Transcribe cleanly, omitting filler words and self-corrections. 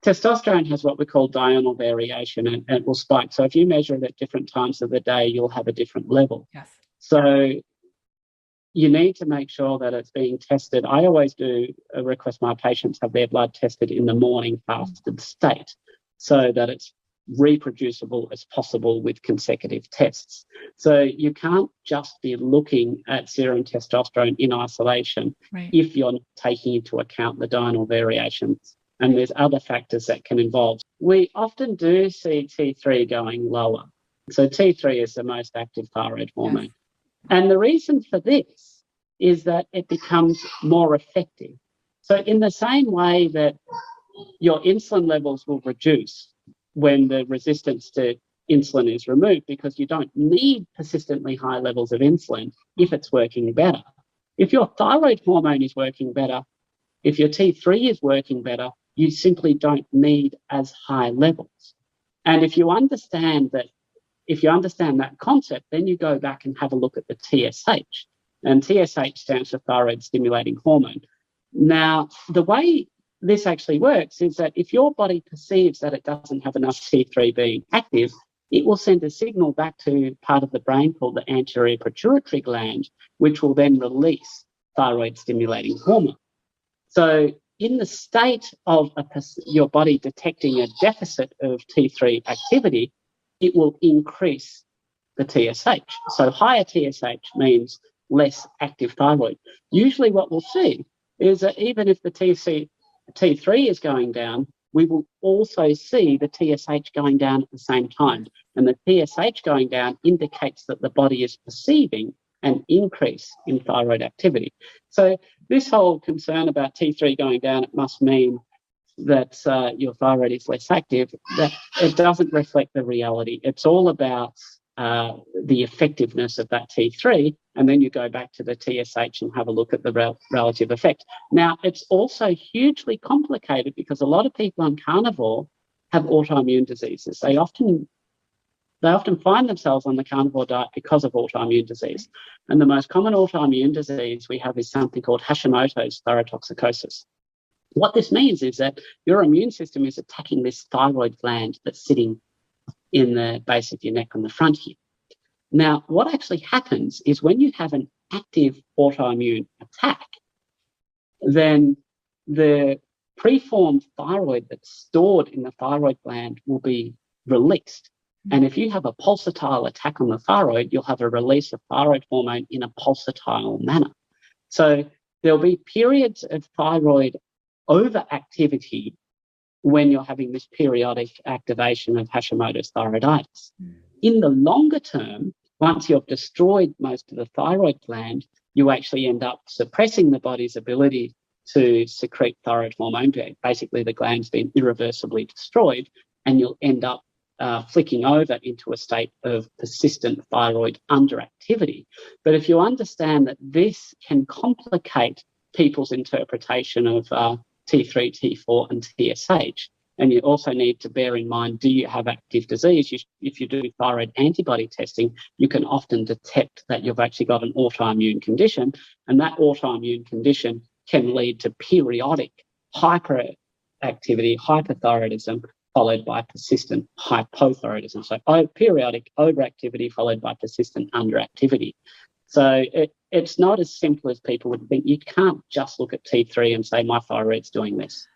Testosterone has what we call diurnal variation, and it will spike. So if you measure it at different times of the day, you'll have a different level. Yes. So you need to make sure that it's being tested. I always do request my patients have their blood tested in the morning fasted state so that it's reproducible as possible with consecutive tests. So you can't just be looking at serum testosterone in isolation if you're not taking into account the diurnal variations. And there's other factors that can involve. We often do see T3 going lower. So T3 is the most active thyroid hormone. Yes. And the reason for this is that it becomes more effective. So in the same way that your insulin levels will reduce when the resistance to insulin is removed, because you don't need persistently high levels of insulin if it's working better. If your thyroid hormone is working better, if your T3 is working better, you simply don't need as high levels. And if you understand that concept, then you go back and have a look at the TSH. And TSH stands for thyroid stimulating hormone. Now, the way this actually works is that if your body perceives that it doesn't have enough T3 being active, it will send a signal back to part of the brain called the anterior pituitary gland, which will then release thyroid stimulating hormone. So in the state of your body detecting a deficit of T3 activity, it will increase the TSH. So higher TSH means less active thyroid. Usually what we'll see is that even if the T3 is going down, we will also see the TSH going down at the same time. And the TSH going down indicates that the body is perceiving an increase in thyroid activity. So this whole concern about T3 going down, it must mean that your thyroid is less active, that it doesn't reflect the reality. It's all about the effectiveness of that T3, and then you go back to the TSH and have a look at the relative effect. Now, it's also hugely complicated because a lot of people on carnivore have autoimmune diseases. They often find themselves on the carnivore diet because of autoimmune disease. And the most common autoimmune disease we have is something called Hashimoto's thyrotoxicosis. What this means is that your immune system is attacking this thyroid gland that's sitting in the base of your neck on the front here. Now, what actually happens is when you have an active autoimmune attack, then the preformed thyroid that's stored in the thyroid gland will be released. And if you have a pulsatile attack on the thyroid, you'll have a release of thyroid hormone in a pulsatile manner. So there'll be periods of thyroid overactivity when you're having this periodic activation of Hashimoto's thyroiditis. In the longer term, once you've destroyed most of the thyroid gland, you actually end up suppressing the body's ability to secrete thyroid hormone. Basically, the gland's been irreversibly destroyed, and you'll end up flicking over into a state of persistent thyroid underactivity. But if you understand that this can complicate people's interpretation of T3, T4, and TSH, and you also need to bear in mind, do you have active disease? If you do thyroid antibody testing, you can often detect that you've actually got an autoimmune condition, and that autoimmune condition can lead to periodic hyperactivity, hyperthyroidism, followed by persistent hypothyroidism. So periodic overactivity followed by persistent underactivity. So it's not as simple as people would think. You can't just look at T3 and say, my thyroid's doing this.